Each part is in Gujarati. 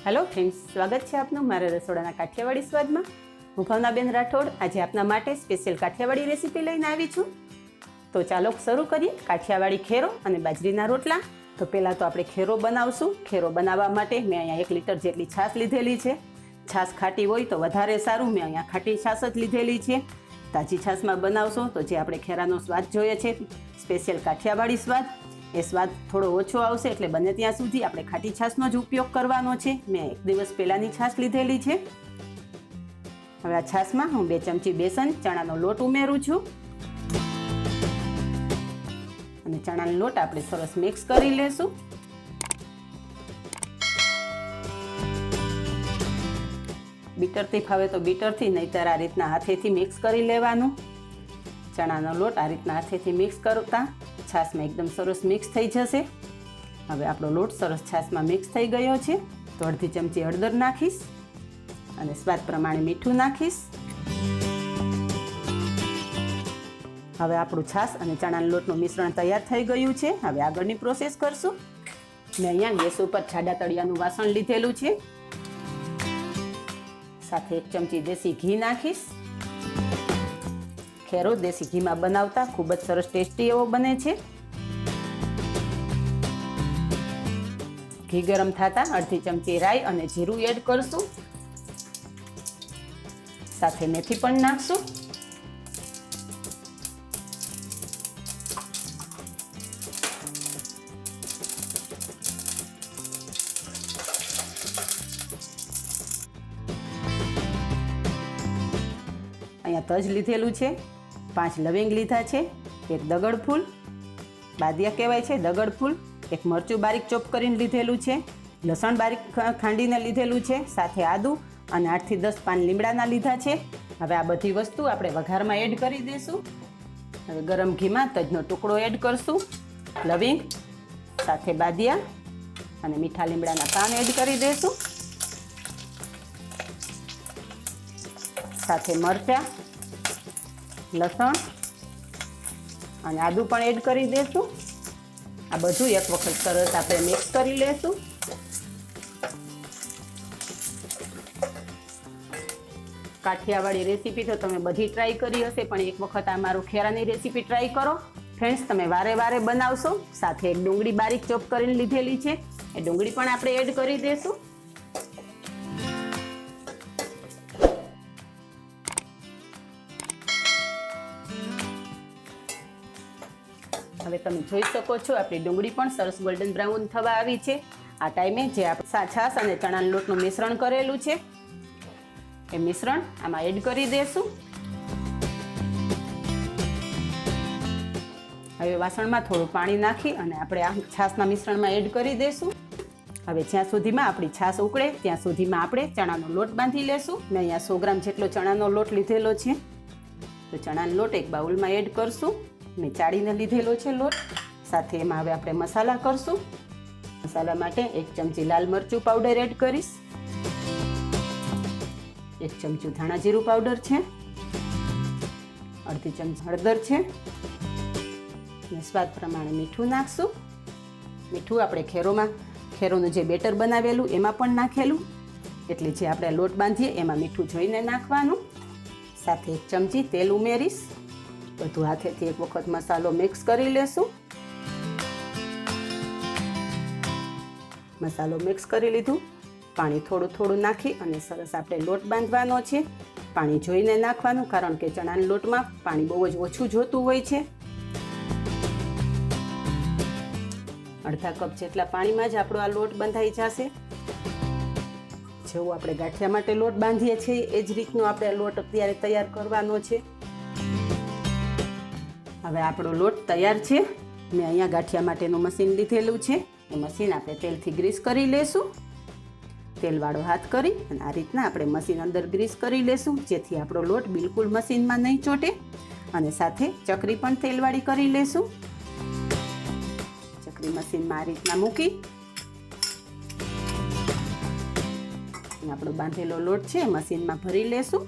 હેલો ફ્રેન્ડ્સ, સ્વાગત છે આપનું મારા રસોડાના કાઠિયાવાડી સ્વાદમાં. હું ભાવનાબેન રાઠોડ આજે આપના માટે સ્પેશિયલ કાઠિયાવાડી રેસીપી લઈને આવી છું. તો ચાલો શરૂ કરીએ કાઠિયાવાડી ખેરો અને બાજરીના રોટલા. તો પહેલાં તો આપણે ખેરો બનાવશું. ખેરો બનાવવા માટે મેં અહીંયા 1 લીટર જેટલી છાશ લીધેલી છે. છાશ ખાટી હોય તો વધારે સારું. મેં અહીંયા ખાટી છાશ જ લીધેલી છે. તાજી છાશમાં બનાવશો તો જે આપણે ખેરાનો સ્વાદ જોઈએ છે, સ્પેશિયલ કાઠિયાવાડી સ્વાદ, એ સ્વાદ થોડો ઓછો આવશે. એટલે બને ત્યાં સુધી આપણે ખાટી છાશનો જ ઉપયોગ કરવાનો છે. મેં 1 દિવસ પહેલાંની છાશ લીધેલી છે. હવે આ છાશમાં હું 2 ચમચી બેસન ચણાનો લોટ ઉમેરું છું અને ચણાનો લોટ આપણે સરસ મિક્સ કરી લેશું. બીટરથી ફાવે તો બીટરથી, નહીંતર આ રીતના હાથેથી મિક્સ કરી લેવાનું. ચણાનો લોટ આ રીતના હાથેથી મિક્સ કરતા છાશમાં એકદમ સરસ મિક્સ થઈ જશે. હવે આપણો લોટ સરસ છાશમાં મિક્સ થઈ ગયો છે. તો અડધી ચમચી હળદર નાખીશ અને સ્વાદ પ્રમાણે મીઠું નાખીશ. હવે આપણું છાશ અને ચણાના લોટનું મિશ્રણ તૈયાર થઈ ગયું છે. હવે આગળની પ્રોસેસ કરશું. મેં અહીંયા ગેસ ઉપર જાડા તળિયાનું વાસણ લીધેલું છે. સાથે 1 ચમચી દેશી ઘી નાખીશ. ખેરો દેશી ઘીમાં બનાવતા ખૂબ જ સરસ ટેસ્ટી એવો બને છે. ઘી ગરમ થતાં અડધી ચમચી રાઈ અને જીરું એડ કરશું. સાથે મેથી પણ નાખશું. અહીંયા તજ લીધેલું છે, 5 લવિંગ લીધા છે, 1 દગડ ફૂલ, બાદિયા કહેવાય છે દગડ ફૂલ, 1 મરચું બારીક ચોપ કરીને લીધેલું છે, લસણ બારીક ખાંડીને લીધેલું છે, સાથે આદુ અને 8 થી 10 પાન લીમડાના લીધા છે. હવે આ બધી વસ્તુ આપણે વઘારમાં એડ કરી દઈશું. હવે ગરમ ઘીમાં તજનો ટુકડો એડ કરશું, લવિંગ સાથે બાદિયા અને મીઠા લીમડાના પાન એડ કરી દઈશું. સાથે મરચાં, લસણ અને આદુ પણ એડ કરી દઈશું. આ બધું એક વખત સરસ આપણે મિક્સ કરી લેશું. કાઠિયાવાડી રેસીપી તો તમે બધી ટ્રાય કરી હશે, પણ એક વખત આ મારું ખેરાની રેસીપી ટ્રાય કરો. ફ્રેન્ડ્સ, તમે વારે વારે બનાવશો. સાથે એક ડુંગળી બારીક ચોપ કરીને લીધેલી છે, એ ડુંગળી પણ આપણે એડ કરી દઈશું. હવે તમે જોઈ શકો છો આપણી ડુંગળી પણ સરસ ગોલ્ડન બ્રાઉન થવા આવી છે. આ ટાઈમે જે આપણે છાશ અને ચણાના લોટનું મિશ્રણ કરેલું છે, એ મિશ્રણ આમાં એડ કરી દઈશું. હવે વાસણમાં થોડું પાણી નાખી અને આપણે આ છાશના મિશ્રણમાં એડ કરી દઈશું. હવે જ્યાં સુધીમાં આપણી છાશ ઉકળે ત્યાં સુધીમાં આપણે ચણાનો લોટ બાંધી લેશું. મેં અહીંયા 100 ગ્રામ જેટલો ચણાનો લોટ લીધેલો છે. તો ચણાનો લોટ એક બાઉલમાં એડ કરશું. મેં ચાળીને લીધેલો છે લોટ. સાથે એમાં હવે આપણે મસાલા કરશું. મસાલા માટે 1 ચમચી લાલ મરચું પાવડર એડ કરીશ, 1 ચમચું ધાણા જીરું પાવડર છે, અડધી ચમચી હળદર છે અને સ્વાદ પ્રમાણે મીઠું નાખશું. મીઠું આપણે ખેરોનું જે બેટર બનાવેલું એમાં પણ નાખેલું, એટલે જે આપણે લોટ બાંધીએ એમાં મીઠું જોઈને નાખવાનું. સાથે 1 ચમચી તેલ ઉમેરીશ. બધું હાથેથી એક વખત મસાલો મિક્સ કરી લેશું. મસાલો મિક્સ કરી લીધું. પાણી થોડું થોડું નાખી અને સરસ આપણે લોટ બાંધવાનો છે. પાણી જોઈને નાખવાનું, કારણ કે ચણાના લોટમાં પાણી બહુ જ ઓછું જોતું હોય છે. અડધા કપ જેટલા પાણીમાં જ આપણો આ લોટ બંધાઈ જશે. જેવું આપણે ગાંઠિયા માટે લોટ બાંધીએ છીએ એ જ રીતનો આપણે લોટ અત્યારે તૈયાર કરવાનો છે. હવે આપણો લોટ તૈયાર છે. મેં અહીંયા ગાંઠિયા માટેનું મશીન લીધેલું છે. એ મશીન આપણે તેલથી ગ્રીસ કરી લેશું. તેલવાળો હાથ કરી અને આ રીતના આપણે મશીન અંદર ગ્રીસ કરી લેશું, જેથી આપણો લોટ બિલકુલ મશીનમાં નહીં ચોટે. અને સાથે ચકરી પણ તેલવાળી કરી લેશું. ચકરી મશીનમાં આ રીતના મૂકી આપણો બાંધેલો લોટ છે મશીનમાં ભરી લેશું.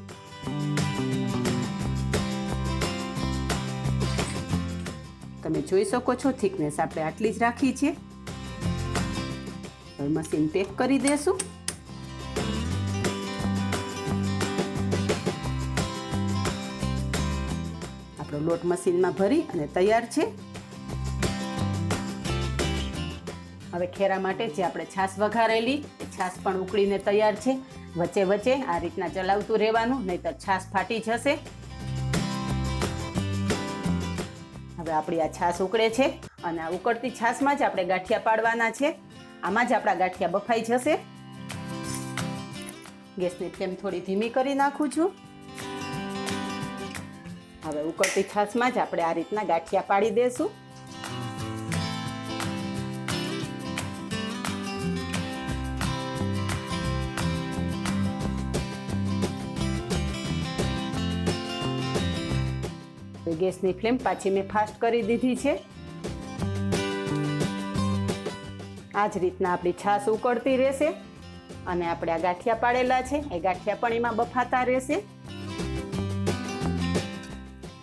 તમે જોઈ શકો છો થિકનેસ આપણે આટલી જ રાખી છે. હવે મશીન પેક કરી દેશું. આપણો લોટ મશીનમાં ભરી અને તૈયાર છે. હવે ખેરા માટે જે આપણે છાશ વઘારેલી એ છાશ પણ ઉકળીને તૈયાર છે. વચ્ચે વચ્ચે આ રીતના ચલાવતું રહેવાનું, નહીંતર છાશ ફાટી જશે. હવે આપણી આ છાશ ઉકળે છે અને આ ઉકળતી છાશમાં જ આપણે ગાંઠિયા પાડવાના છે. આમાં જ આપણા ગાંઠિયા બફાઈ જશે. ગેસની ફ્લેમ થોડી ધીમી કરી નાખું છું. હવે ઉકળતી છાશમાં જ આપણે આ રીતના ગાંઠિયા પાડી દઈશું. ગેસની ફ્લેમ પાછી મેં ફાસ્ટ કરી દીધી છે. આ જ રીતના આપણી છાશ ઉકળતી રહેશે અને આપણે આ ગાંઠિયા પાડેલા છે એ ગાંઠિયા પણ એમાં બફાતા રહેશે.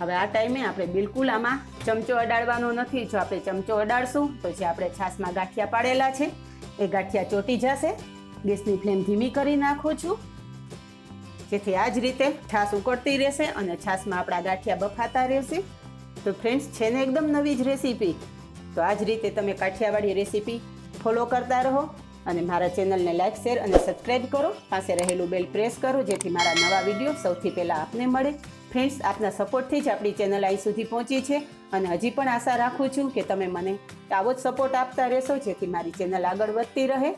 હવે આ ટાઈમે આપણે બિલકુલ આમાં ચમચો અડાડવાનો નથી. જો આપણે ચમચો અડાડશું તો જે આપણે છાશમાં ગાંઠિયા પાડેલા છે એ ગાંઠિયા ચોંટી જશે. ગેસની ફ્લેમ ધીમી કરી નાખું છું, જેથી આ જ રીતે છાશ ઉકળતી રહેશે અને છાશમાં આપણા ગાંઠિયા બફાતા રહેશે. તો ફ્રેન્ડ્સ, છે ને એકદમ નવી જ રેસીપી. તો આ જ રીતે તમે કાઠિયાવાડી રેસીપી ફોલો કરતા રહો અને મારા ચેનલને લાઇક, શેર અને સબસ્ક્રાઈબ કરો. પાસે રહેલું બેલ પ્રેસ કરો, જેથી મારા નવા વિડીયો સૌથી પહેલાં આપને મળે. ફ્રેન્ડ્સ, આપના સપોર્ટથી જ આપણી ચેનલ અહીં સુધી પહોંચી છે અને હજી પણ આશા રાખું છું કે તમે મને આવો જ સપોર્ટ આપતા રહેશો, જેથી મારી ચેનલ આગળ વધતી રહે.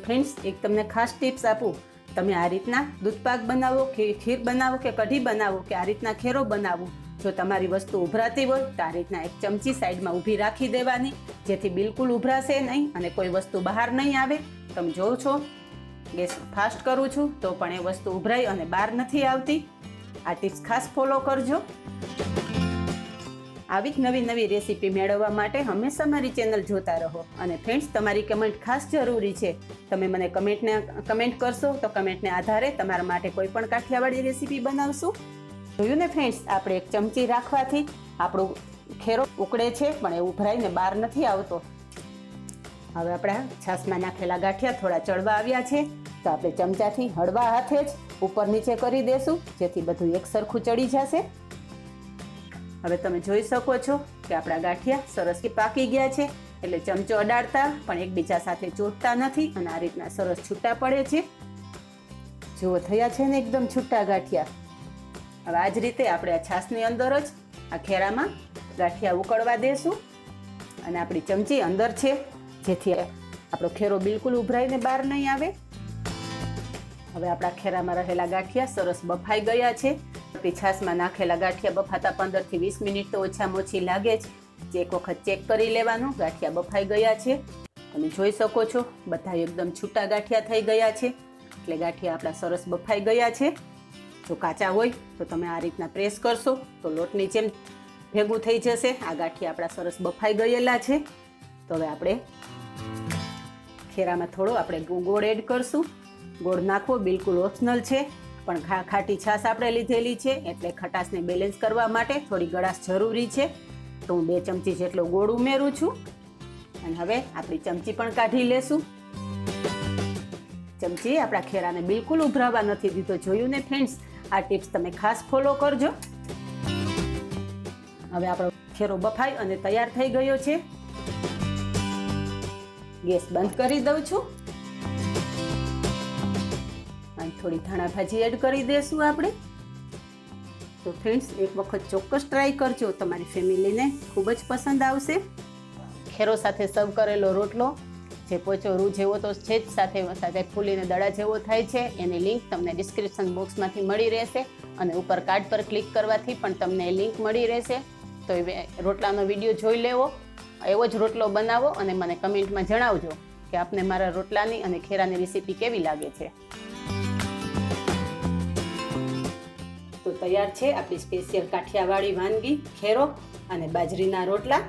ફ્રેન્ડ્સ, એક તમને ખાસ ટિપ્સ આપું. તમે આ રીતના દૂધપાક બનાવો કે ખીર બનાવો કે કઢી બનાવો કે આ રીતના ખેરો બનાવો, જો તમારી વસ્તુ ઉભરાતી હોય તો આ રીતના એક ચમચી સાઈડમાં ઊભી રાખી દેવાની, જેથી બિલકુલ ઉભરાશે નહીં અને કોઈ વસ્તુ બહાર નહીં આવે. તમે જોવો છો ગેસ ફાસ્ટ કરું છું તો પણ એ વસ્તુ ઉભરાઈ અને બહાર નથી આવતી. આ ટિપ્સ ખાસ ફોલો કરજો. આવી જ નવી નવી રેસીપી મેળવવા માટે હંમેશા મારી ચેનલ જોતા રહો. અને ફ્રેન્ડ્સ, તમારી કમેન્ટ ખાસ જરૂરી છે. તમે મને કમેન્ટ કરશો તો કમેન્ટને આધારે તમારા માટે કોઈ પણ કાઠિયાવાડી રેસીપી બનાવશું. જોયું ને ફ્રેન્ડ્સ, આપણે એક ચમચી રાખવાથી આપણું ખેરો ઉકળે છે પણ એ ઉભરાઈને બહાર નથી આવતો. હવે આપણા છાશમાં નાખેલા ગાંઠિયા થોડા ચડવા આવ્યા છે તો આપણે ચમચાથી હળવા હાથે જ ઉપર નીચે કરી દેશું, જેથી બધું એક સરખું ચડી જશે. હવે તમે જોઈ શકો છો કે આપણા ગાંઠિયા સરસ પાકી ગયા છે. એટલે ચમચો અડાડતા પણ એકબીજા સાથે ચોટતા નથી અને આ રીતના સરસ છૂટા પડે છે. જુઓ, થયા છે ને એકદમ છૂટા ગાંઠિયા. હવે આ જ રીતે આપણે આ છાશની અંદર જ આ ખેરામાં ગાંઠિયા ઉકળવા દેશું અને આપણી ચમચી અંદર છે, જેથી આપણો ખેરો બિલકુલ ઉભરાઈને બહાર નહીં આવે. હવે આપણા ખેરામાં રહેલા ગાંઠિયા સરસ બફાઈ ગયા છે. છાશમાં નાખેલા ગાંઠિયા બફાતા 15 થી 20 મિનિટ તો ઓછામાં ઓછી લાગે જ. એક વખત ચેક કરી લેવાનું. ગાંઠિયા બફાઈ ગયા છે, તમે જોઈ શકો છો. બધા એકદમ છૂટા ગાંઠિયા થઈ ગયા છે, એટલે ગાંઠિયા આપણા સરસ બફાઈ ગયા છે. જો કાચા હોય તો તમે આ રીતના પ્રેસ કરશો તો લોટની જેમ ભેગું થઈ જશે. આ ગાંઠિયા આપણા સરસ બફાઈ ગયેલા છે. તો હવે આપણે ખેરામાં થોડો આપણે ગોળ એડ કરશું. ગોળ નાખવો બિલકુલ ઓપ્શનલ છે, પણ ખાટી છાશ આપણે લીધેલી છે એટલે ખટાશને બેલેન્સ કરવા માટે થોડી ગળાશ જરૂરી છે. તો હું 2 ચમચી જેટલો ગોળ ઉમેરું છું અને હવે આપણી ચમચી પણ કાઢી લેશું. ચમચી આપણા ખેરાને બિલકુલ ઉભરાવા નથી દીધો. જોયું ને ફ્રેન્ડ્સ, આ ટિપ્સ તમે ખાસ ફોલો કરજો. હવે આપણો ખેરો બફાઈ અને તૈયાર થઈ ગયો છે. ગેસ બંધ કરી દઉં છું અને થોડી ધાણા ભાજી એડ કરી દઈશું આપણે. તો ફ્રેન્ડ્સ, એક વખત ચોક્કસ ટ્રાય કરજો, તમારી ફેમિલીને ખૂબ જ પસંદ આવશે. ખેરો સાથે સર્વ કરેલો રોટલો જે પોચો રૂ જેવો તો છે જ, સાથે ફૂલીને દડા જેવો થાય છે. એની લિંક તમને ડિસ્ક્રિપ્શન બોક્સમાંથી મળી રહેશે અને ઉપર કાર્ડ પર ક્લિક કરવાથી પણ તમને લિંક મળી રહેશે. તો એ રોટલાનો વિડીયો જોઈ લેવો, એવો જ રોટલો બનાવો અને મને કમેન્ટમાં જણાવજો કે આપને મારા રોટલાની અને ખેરાની રેસીપી કેવી લાગે છે. તો તૈયાર છે આપણી સ્પેશિયલ કાઠિયાવાડી વાનગી ખેરો અને બાજરીના રોટલા.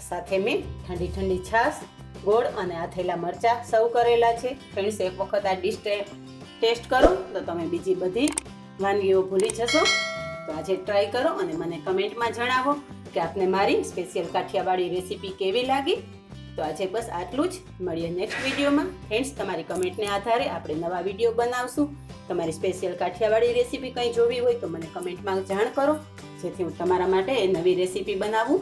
સાથે મેં ઠંડી ઠંડી છાશ, ગોળ અને આથેલા મરચાં સર્વ કરેલા છે. ફ્રેન્ડ્સ, એક વખત આ ડિશ ટેસ્ટ કરો તો તમે બીજી બધી વાનગીઓ ભૂલી જશો. તો આજે ટ્રાય કરો અને મને કમેન્ટમાં જણાવો કે આપને મારી સ્પેશિયલ કાઠિયાવાડી રેસીપી કેવી લાગી. તો આજે બસ આટલું જ. મળીએ નેક્સ્ટ વિડીયોમાં. ફ્રેન્ડ્સ, તમારી કમેન્ટને આધારે આપણે નવા વિડીયો બનાવશું. તમારી સ્પેશિયલ કાઠિયાવાડી રેસીપી કંઈ જોવી હોય તો મને કમેન્ટમાં જાણ કરો, જેથી હું તમારા માટે નવી રેસીપી બનાવું.